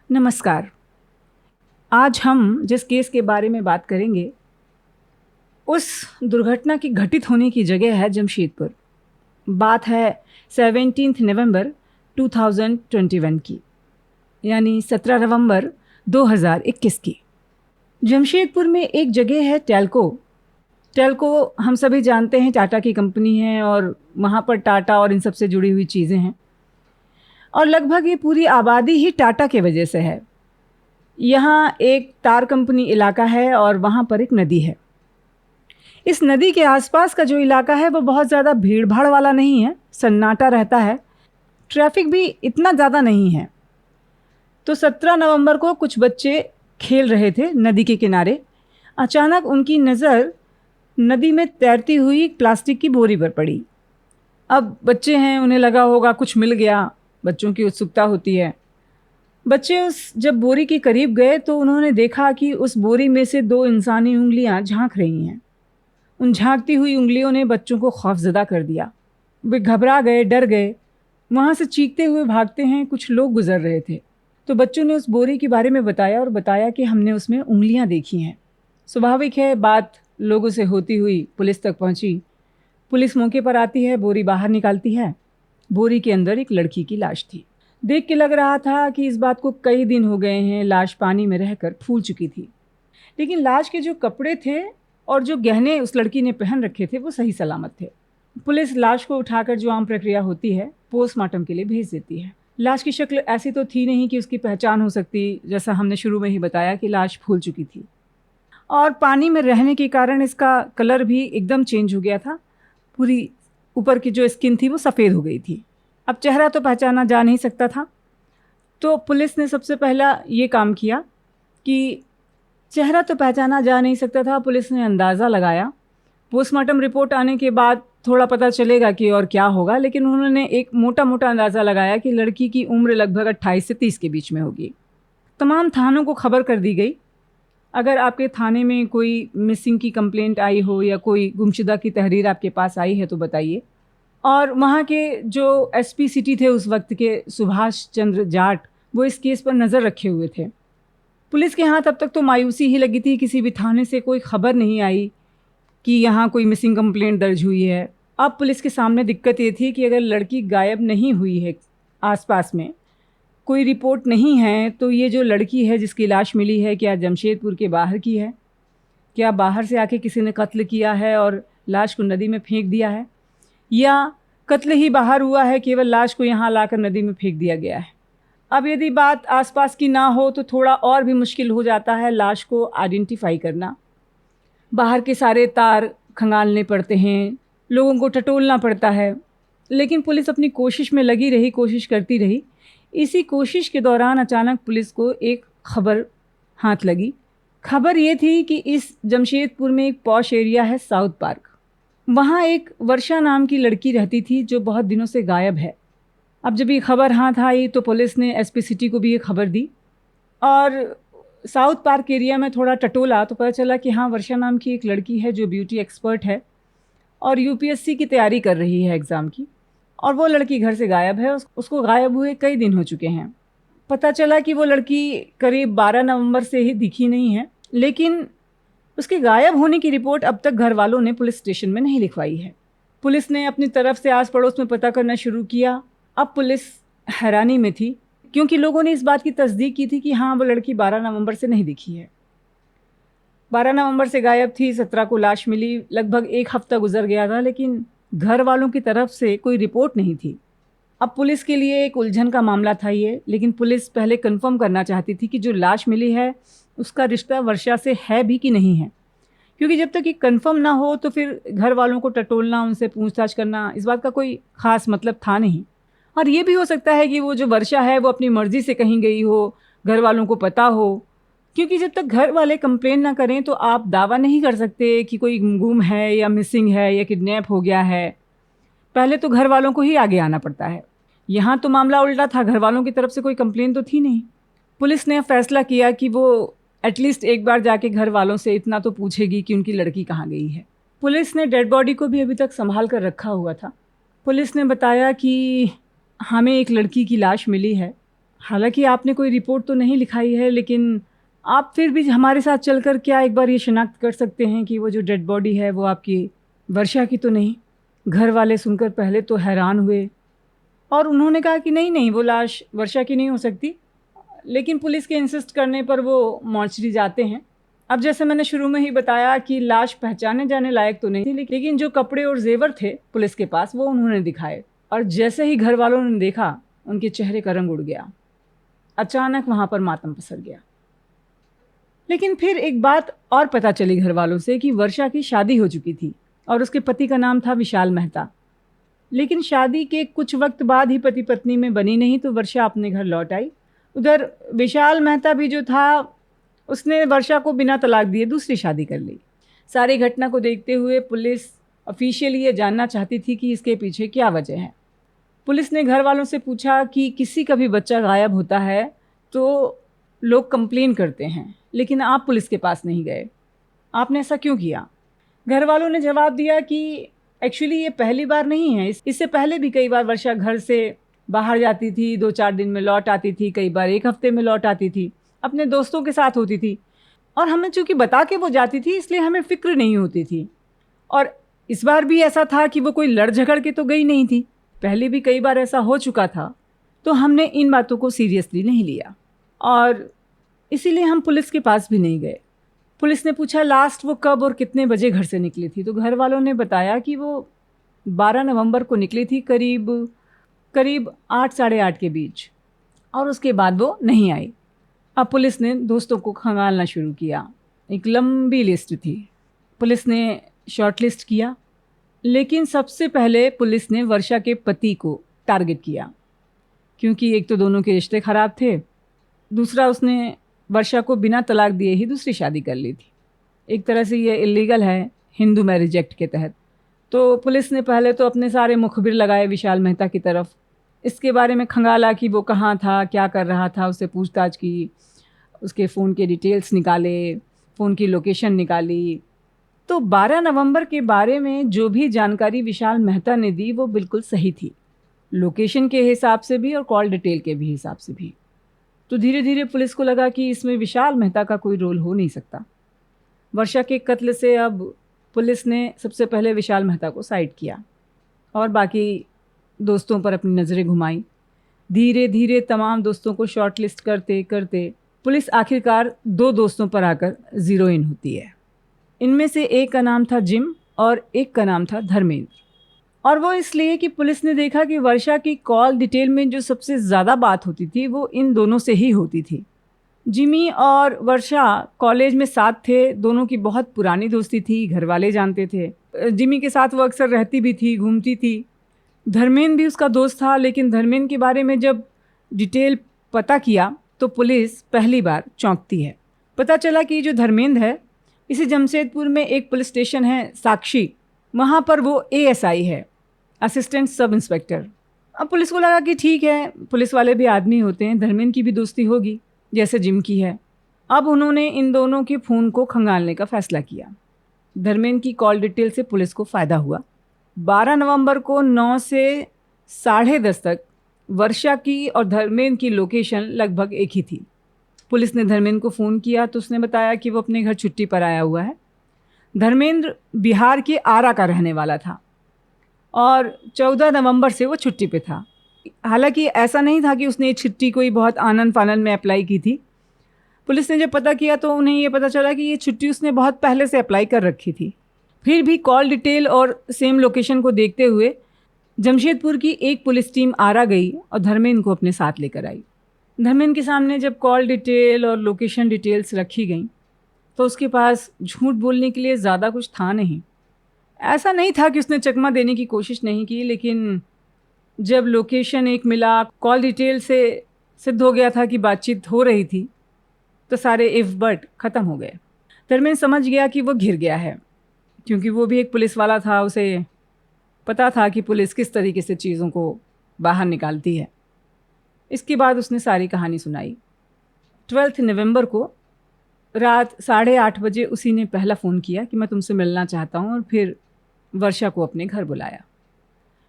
नमस्कार। आज हम जिस केस के बारे में बात करेंगे, उस दुर्घटना की घटित होने की जगह है जमशेदपुर। बात है 17 नवंबर 2021 की, यानी 17 नवंबर 2021 की। जमशेदपुर में एक जगह है टेल्को। टेल्को हम सभी जानते हैं टाटा की कंपनी है और वहाँ पर टाटा और इन सब से जुड़ी हुई चीज़ें हैं और लगभग ये पूरी आबादी ही टाटा के वजह से है। यहाँ एक तार कंपनी इलाका है और वहाँ पर एक नदी है। इस नदी के आसपास का जो इलाका है वो बहुत ज़्यादा भीड़ भाड़ वाला नहीं है, सन्नाटा रहता है, ट्रैफिक भी इतना ज़्यादा नहीं है। तो 17 नवंबर को कुछ बच्चे खेल रहे थे नदी के किनारे। अचानक उनकी नज़र नदी में तैरती हुई प्लास्टिक की बोरी पर पड़ी। अब बच्चे हैं, उन्हें लगा होगा कुछ मिल गया, बच्चों की उत्सुकता होती है। बच्चे जब बोरी के करीब गए तो उन्होंने देखा कि उस बोरी में से दो इंसानी उंगलियां झांक रही हैं। उन झांकती हुई उंगलियों ने बच्चों को खौफजदा कर दिया। वे घबरा गए, डर गए। वहाँ से चीखते हुए भागते हैं कुछ लोग गुजर रहे थे। तो बच्चों ने उस बोरी के बारे में बताया और बताया कि हमने उसमें उंगलियां देखी हैं। स्वाभाविक है, बात लोगों से होती हुई पुलिस तक पहुंची। पुलिस मौके पर आती है, बोरी बाहर निकालती है। बोरी के अंदर एक लड़की की लाश थी। देख के लग रहा था कि इस बात को कई दिन हो गए हैं, लाश पानी में रहकर फूल चुकी थी। लेकिन लाश के जो कपड़े थे और जो गहने उस लड़की ने पहन रखे थे वो सही सलामत थे। पुलिस लाश को उठाकर, जो आम प्रक्रिया होती है, पोस्टमार्टम के लिए भेज देती है। लाश की शक्ल ऐसी तो थी नहीं कि उसकी पहचान हो सकती, जैसा हमने शुरू में ही बताया कि लाश फूल चुकी थी और पानी में रहने के कारण इसका कलर भी एकदम चेंज हो गया था। पूरी ऊपर की जो स्किन थी वो सफ़ेद हो गई थी। अब चेहरा तो पहचाना जा नहीं सकता था, तो पुलिस ने सबसे पहला ये काम किया कि चेहरा तो पहचाना जा नहीं सकता था, पुलिस ने अंदाज़ा लगाया। पोस्टमार्टम रिपोर्ट आने के बाद थोड़ा पता चलेगा कि और क्या होगा, लेकिन उन्होंने एक मोटा मोटा अंदाज़ा लगाया कि लड़की की उम्र लगभग 28 से 30 के बीच में होगी। तमाम थानों को खबर कर दी गई। अगर आपके थाने में कोई मिसिंग की कंप्लेंट आई हो या कोई गुमशुदा की तहरीर आपके पास आई है तो बताइए। और वहाँ के जो एसपी सिटी थे उस वक्त के, सुभाष चंद्र जाट, वो इस केस पर नज़र रखे हुए थे। पुलिस के हाथ अब तक तो मायूसी ही लगी थी, किसी भी थाने से कोई खबर नहीं आई कि यहाँ कोई मिसिंग कंप्लेंट दर्ज हुई है। अब पुलिस के सामने दिक्कत ये थी कि अगर लड़की गायब नहीं हुई है, आसपास में कोई रिपोर्ट नहीं है, तो ये जो लड़की है जिसकी लाश मिली है, क्या जमशेदपुर के बाहर की है? क्या बाहर से आके किसी ने कत्ल किया है और लाश को नदी में फेंक दिया है, या कत्ल ही बाहर हुआ है, केवल लाश को यहाँ लाकर नदी में फेंक दिया गया है? अब यदि बात आसपास की ना हो तो थोड़ा और भी मुश्किल हो जाता है लाश को आइडेंटिफाई करना। बाहर के सारे तार खंगालने पड़ते हैं, लोगों को टटोलना पड़ता है, लेकिन पुलिस अपनी कोशिश में लगी रही, कोशिश करती रही। इसी कोशिश के दौरान अचानक पुलिस को एक खबर हाथ लगी। खबर ये थी कि इस जमशेदपुर में एक पॉश एरिया है, साउथ पार्क। वहाँ एक वर्षा नाम की लड़की रहती थी जो बहुत दिनों से गायब है। अब जब ये खबर हाथ आई तो पुलिस ने एसपी सिटी को भी ये खबर दी और साउथ पार्क एरिया में थोड़ा टटोला तो पता चला कि हाँ, वर्षा नाम की एक लड़की है जो ब्यूटी एक्सपर्ट है और यूपीएससी की तैयारी कर रही है एग्ज़ाम की, और वो लड़की घर से गायब है। उसको गायब हुए कई दिन हो चुके हैं। पता चला कि वो लड़की करीब 12 नवंबर से ही दिखी नहीं है, लेकिन उसके गायब होने की रिपोर्ट अब तक घर वालों ने पुलिस स्टेशन में नहीं लिखवाई है। पुलिस ने अपनी तरफ से आस पड़ोस में पता करना शुरू किया। अब पुलिस हैरानी में थी क्योंकि लोगों ने इस बात की तस्दीक की थी कि हाँ, वो लड़की 12 नवंबर से नहीं दिखी है। 12 नवंबर से गायब थी, 17 को लाश मिली, लगभग एक हफ्ता गुजर गया था, लेकिन घर वालों की तरफ से कोई रिपोर्ट नहीं थी। अब पुलिस के लिए एक उलझन का मामला था ये, लेकिन पुलिस पहले कंफर्म करना चाहती थी कि जो लाश मिली है उसका रिश्ता वर्षा से है भी कि नहीं है, क्योंकि जब तक ये कंफर्म ना हो तो फिर घर वालों को टटोलना, उनसे पूछताछ करना, इस बात का कोई ख़ास मतलब था नहीं। और ये भी हो सकता है कि वो जो वर्षा है वो अपनी मर्ज़ी से कहीं गई हो, घर वालों को पता हो, क्योंकि जब तक घर वाले कंप्लेन ना करें तो आप दावा नहीं कर सकते कि कोई गुम है या मिसिंग है या किडनैप हो गया है। पहले तो घर वालों को ही आगे आना पड़ता है। यहाँ तो मामला उल्टा था, घर वालों की तरफ से कोई कंप्लेन तो थी नहीं। पुलिस ने फैसला किया कि वो एटलीस्ट एक बार जाके घर वालों से इतना तो पूछेगी कि उनकी लड़की कहाँ गई है। पुलिस ने डेड बॉडी को भी अभी तक संभाल कर रखा हुआ था। पुलिस ने बताया कि हमें एक लड़की की लाश मिली है हालांकि आपने कोई रिपोर्ट तो नहीं लिखाई है, लेकिन आप फिर भी हमारे साथ चलकर क्या एक बार ये शिनाख्त कर सकते हैं कि वो जो डेड बॉडी है वो आपकी वर्षा की तो नहीं? घर वाले सुनकर पहले तो हैरान हुए और उन्होंने कहा कि नहीं नहीं, वो लाश वर्षा की नहीं हो सकती, लेकिन पुलिस के इंसिस्ट करने पर वो मॉर्चरी जाते हैं। अब जैसे मैंने शुरू में ही बताया कि लाश पहचाने जाने लायक तो नहीं थी, लेकिन जो कपड़े और जेवर थे पुलिस के पास वो उन्होंने दिखाए, और जैसे ही घर वालों ने देखा उनके चेहरे का रंग उड़ गया। अचानक वहाँ पर मातम पसर गया। लेकिन फिर एक बात और पता चली घर वालों से कि वर्षा की शादी हो चुकी थी और उसके पति का नाम था विशाल मेहता। लेकिन शादी के कुछ वक्त बाद ही पति पत्नी में बनी नहीं तो वर्षा अपने घर लौट आई। उधर विशाल मेहता भी जो था उसने वर्षा को बिना तलाक दिए दूसरी शादी कर ली। सारी घटना को देखते हुए पुलिस ऑफिशियली ये जानना चाहती थी कि इसके पीछे क्या वजह है। पुलिस ने घर वालों से पूछा कि किसी का भी बच्चा गायब होता है तो लोग कंप्लेन करते हैं, लेकिन आप पुलिस के पास नहीं गए, आपने ऐसा क्यों किया? घर वालों ने जवाब दिया कि एक्चुअली ये पहली बार नहीं है, इससे पहले भी कई बार वर्षा घर से बाहर जाती थी, 2-4 दिन में लौट आती थी, कई बार 1 हफ्ते में लौट आती थी, अपने दोस्तों के साथ होती थी, और हमें चूँकि बता के वो जाती थी इसलिए हमें फ़िक्र नहीं होती थी। और इस बार भी ऐसा था कि वो कोई लड़ झगड़ के तो गई नहीं थी, पहले भी कई बार ऐसा हो चुका था, तो हमने इन बातों को सीरियसली नहीं लिया और इसीलिए हम पुलिस के पास भी नहीं गए। पुलिस ने पूछा लास्ट वो कब और कितने बजे घर से निकली थी, तो घर वालों ने बताया कि वो 12 नवंबर को निकली थी करीब 8 साढ़े 8 के बीच, और उसके बाद वो नहीं आई। अब पुलिस ने दोस्तों को खंगालना शुरू किया। एक लंबी लिस्ट थी, पुलिस ने शॉर्ट लिस्ट किया, लेकिन सबसे पहले पुलिस ने वर्षा के पति को टारगेट किया, क्योंकि एक तो दोनों के रिश्ते ख़राब थे, दूसरा उसने वर्षा को बिना तलाक दिए ही दूसरी शादी कर ली थी। एक तरह से ये इलीगल है हिंदू मैरिज एक्ट के तहत। तो पुलिस ने पहले तो अपने सारे मुखबिर लगाए विशाल मेहता की तरफ, इसके बारे में खंगाला कि वो कहाँ था, क्या कर रहा था, उससे पूछताछ की, उसके फ़ोन के डिटेल्स निकाले, फ़ोन की लोकेशन निकाली। तो 12 नवंबर के बारे में जो भी जानकारी विशाल मेहता ने दी वो बिल्कुल सही थी, लोकेशन के हिसाब से भी और कॉल डिटेल के भी हिसाब से भी। तो धीरे धीरे पुलिस को लगा कि इसमें विशाल मेहता का कोई रोल हो नहीं सकता। वर्षा के कत्ल से अब पुलिस ने सबसे पहले विशाल मेहता को साइड किया और बाकी दोस्तों पर अपनी नज़रें घुमाई। धीरे धीरे तमाम दोस्तों को शॉर्ट लिस्ट करते करते पुलिस आखिरकार 2 दोस्तों पर आकर ज़ीरो इन होती है। इनमें से एक का नाम था जिम और एक का नाम था धर्मेंद्र, और वो इसलिए कि पुलिस ने देखा कि वर्षा की कॉल डिटेल में जो सबसे ज़्यादा बात होती थी वो इन दोनों से ही होती थी। जिमी और वर्षा कॉलेज में साथ थे, दोनों की बहुत पुरानी दोस्ती थी, घर वाले जानते थे। जिमी के साथ वो अक्सर रहती भी थी, घूमती थी। धर्मेंद्र भी उसका दोस्त था, लेकिन धर्मेंद्र के बारे में जब डिटेल पता किया तो पुलिस पहली बार चौंकती है। पता चला कि जो धर्मेंद्र है, इसी जमशेदपुर में एक पुलिस स्टेशन है साक्षी, वहाँ पर वो ASI है, असिस्टेंट सब इंस्पेक्टर। अब पुलिस को लगा कि ठीक है, पुलिस वाले भी आदमी होते हैं, धर्मेंद्र की भी दोस्ती होगी जैसे जिम की है। अब उन्होंने इन दोनों के फ़ोन को खंगालने का फ़ैसला किया। धर्मेंद्र की कॉल डिटेल से पुलिस को फ़ायदा हुआ। 12 नवंबर को 9 से 10:30 तक वर्षा की और धर्मेंद्र की लोकेशन लगभग एक ही थी। पुलिस ने धर्मेंद्र को फ़ोन किया तो उसने बताया कि वो अपने घर छुट्टी पर आया हुआ है। धर्मेंद्र बिहार के आरा का रहने वाला था और 14 नवंबर से वो छुट्टी पे था। हालांकि ऐसा नहीं था कि उसने ये छुट्टी कोई बहुत आनन फानन में अप्लाई की थी। पुलिस ने जब पता किया तो उन्हें ये पता चला कि ये छुट्टी उसने बहुत पहले से अप्लाई कर रखी थी। फिर भी कॉल डिटेल और सेम लोकेशन को देखते हुए जमशेदपुर की एक पुलिस टीम आरा गई और धर्मेंद्र को अपने साथ लेकर आई। धर्मेंद्र के सामने जब कॉल डिटेल और लोकेशन डिटेल्स रखी गई तो उसके पास झूठ बोलने के लिए ज़्यादा कुछ था नहीं। ऐसा नहीं था कि उसने चकमा देने की कोशिश नहीं की, लेकिन जब लोकेशन एक मिला, कॉल डिटेल से सिद्ध हो गया था कि बातचीत हो रही थी, तो सारे इफ बट ख़त्म हो गए। धर्मेंद्र समझ गया कि वो घिर गया है, क्योंकि वो भी एक पुलिस वाला था, उसे पता था कि पुलिस किस तरीके से चीज़ों को बाहर निकालती है। इसके बाद उसने सारी कहानी सुनाई। 12 नवंबर को रात 8:30 बजे उसी ने पहला फ़ोन किया कि मैं तुमसे मिलना चाहता हूँ, और फिर वर्षा को अपने घर बुलाया।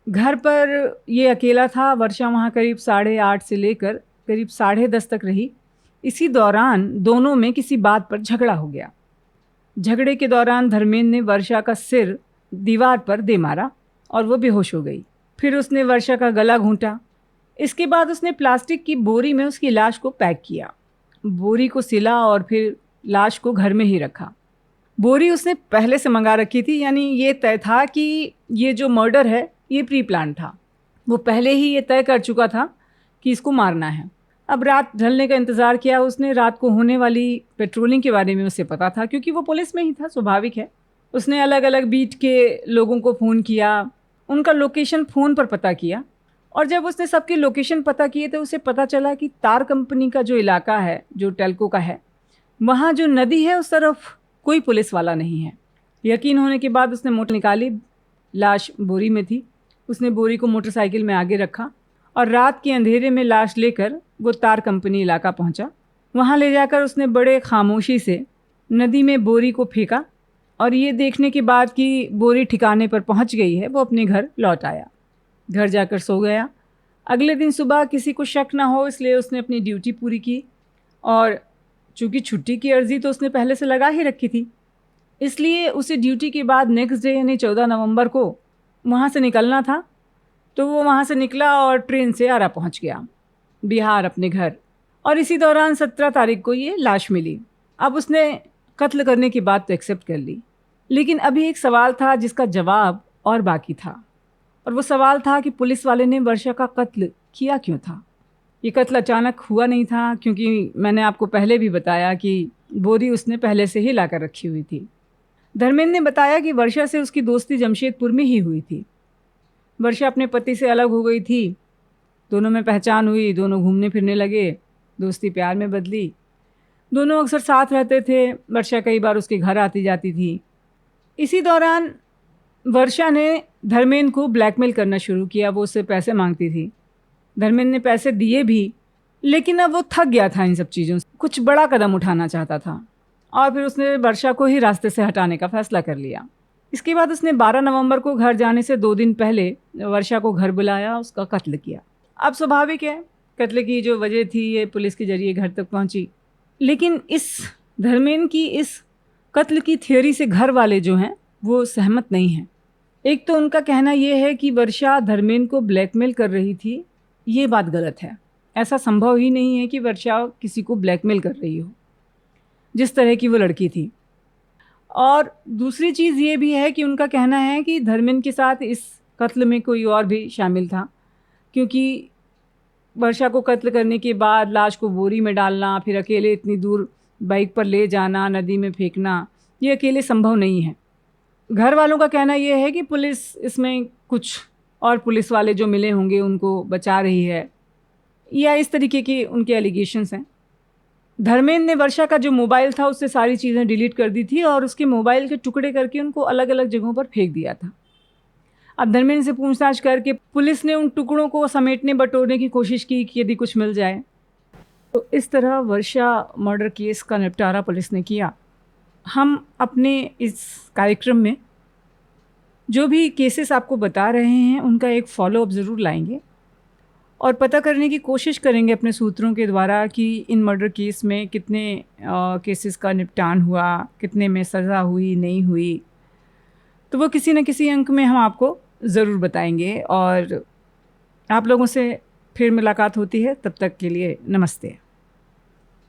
घर पर ये अकेला था। वर्षा वहाँ करीब 8:30 से लेकर करीब 10:30 तक रही। इसी दौरान दोनों में किसी बात पर झगड़ा हो गया। झगड़े के दौरान धर्मेंद्र ने वर्षा का सिर दीवार पर दे मारा और वो बेहोश हो गई। फिर उसने वर्षा का गला घूंटा। इसके बाद उसने प्लास्टिक की बोरी में उसकी लाश को पैक किया, बोरी को सिला और फिर लाश को घर में ही रखा। बोरी उसने पहले से मंगा रखी थी, यानी ये तय था कि ये जो मर्डर है ये प्री प्लान था। वो पहले ही ये तय कर चुका था कि इसको मारना है। अब रात ढलने का इंतज़ार किया उसने। रात को होने वाली पेट्रोलिंग के बारे में उसे पता था, क्योंकि वो पुलिस में ही था, स्वाभाविक है। उसने अलग अलग बीट के लोगों को फ़ोन किया, उनका लोकेशन फ़ोन पर पता किया, और जब उसने सबके लोकेशन पता किए तो उसे पता चला कि तार कंपनी का जो इलाका है, जो टेल्को का है, वहाँ जो नदी है उस तरफ कोई पुलिस वाला नहीं है। यकीन होने के बाद उसने मोटर निकाली, लाश बोरी में थी। उसने बोरी को मोटरसाइकिल में आगे रखा और रात के अंधेरे में लाश लेकर वो तार कंपनी इलाका पहुंचा। वहां ले जाकर उसने बड़े खामोशी से नदी में बोरी को फेंका और ये देखने के बाद कि बोरी ठिकाने पर पहुंच गई है, वो अपने घर लौट आया। घर जाकर सो गया। अगले दिन सुबह किसी को शक ना हो इसलिए उसने अपनी ड्यूटी पूरी की, और चूँकि छुट्टी की अर्जी तो उसने पहले से लगा ही रखी थी, इसलिए उसे ड्यूटी के बाद नेक्स्ट डे यानी 14 नवंबर को वहाँ से निकलना था। तो वो वहाँ से निकला और ट्रेन से आरा पहुँच गया बिहार अपने घर। और इसी दौरान 17 तारीख को ये लाश मिली। अब उसने कत्ल करने की बात तो एक्सेप्ट कर ली, लेकिन अभी एक सवाल था जिसका जवाब और बाकी था, और वो सवाल था कि पुलिस वाले ने वर्षा का कत्ल किया क्यों था। ये कत्ल अचानक हुआ नहीं था, क्योंकि मैंने आपको पहले भी बताया कि बोरी उसने पहले से ही लाकर रखी हुई थी। धर्मेंद्र ने बताया कि वर्षा से उसकी दोस्ती जमशेदपुर में ही हुई थी। वर्षा अपने पति से अलग हो गई थी, दोनों में पहचान हुई, दोनों घूमने फिरने लगे, दोस्ती प्यार में बदली। दोनों अक्सर साथ रहते थे, वर्षा कई बार उसके घर आती जाती थी। इसी दौरान वर्षा ने धर्मेंद्र को ब्लैकमेल करना शुरू किया। वो उससे पैसे मांगती थी। धर्मेंद्र ने पैसे दिए भी, लेकिन अब वो थक गया था इन सब चीज़ों से, कुछ बड़ा कदम उठाना चाहता था, और फिर उसने वर्षा को ही रास्ते से हटाने का फैसला कर लिया। इसके बाद उसने 12 नवंबर को घर जाने से 2 दिन पहले वर्षा को घर बुलाया, उसका कत्ल किया। अब स्वाभाविक है, कत्ल की जो वजह थी ये पुलिस के जरिए घर तक पहुंची, लेकिन इस धर्मेंद्र की इस कत्ल की थियोरी से घर वाले जो हैं वो सहमत नहीं हैं। एक तो उनका कहना ये है कि वर्षा धर्मेंद्र को ब्लैकमेल कर रही थी। ये बात गलत है। ऐसा संभव ही नहीं है कि वर्षा किसी को ब्लैकमेल कर रही हो, जिस तरह की वो लड़की थी। और दूसरी चीज़ ये भी है कि उनका कहना है कि धर्मेंद्र के साथ इस कत्ल में कोई और भी शामिल था, क्योंकि वर्षा को कत्ल करने के बाद लाश को बोरी में डालना, फिर अकेले इतनी दूर बाइक पर ले जाना, नदी में फेंकना, ये अकेले संभव नहीं है। घर वालों का कहना ये है कि पुलिस इसमें कुछ और पुलिस वाले जो मिले होंगे उनको बचा रही है, या इस तरीके के उनके एलिगेशंस हैं। धर्मेंद्र ने वर्षा का जो मोबाइल था उससे सारी चीज़ें डिलीट कर दी थी और उसके मोबाइल के टुकड़े करके उनको अलग अलग जगहों पर फेंक दिया था। अब धर्मेंद्र से पूछताछ करके पुलिस ने उन टुकड़ों को समेटने बटोरने की कोशिश की कि यदि कुछ मिल जाए। तो इस तरह वर्षा मर्डर केस का निपटारा पुलिस ने किया। हम अपने इस कार्यक्रम में जो भी केसेस आपको बता रहे हैं उनका एक फॉलोअप ज़रूर लाएंगे और पता करने की कोशिश करेंगे अपने सूत्रों के द्वारा कि इन मर्डर केस में कितने केसेस का निपटान हुआ, कितने में सज़ा हुई, नहीं हुई। तो वो किसी न किसी अंक में हम आपको ज़रूर बताएंगे। और आप लोगों से फिर मुलाकात होती है, तब तक के लिए नमस्ते।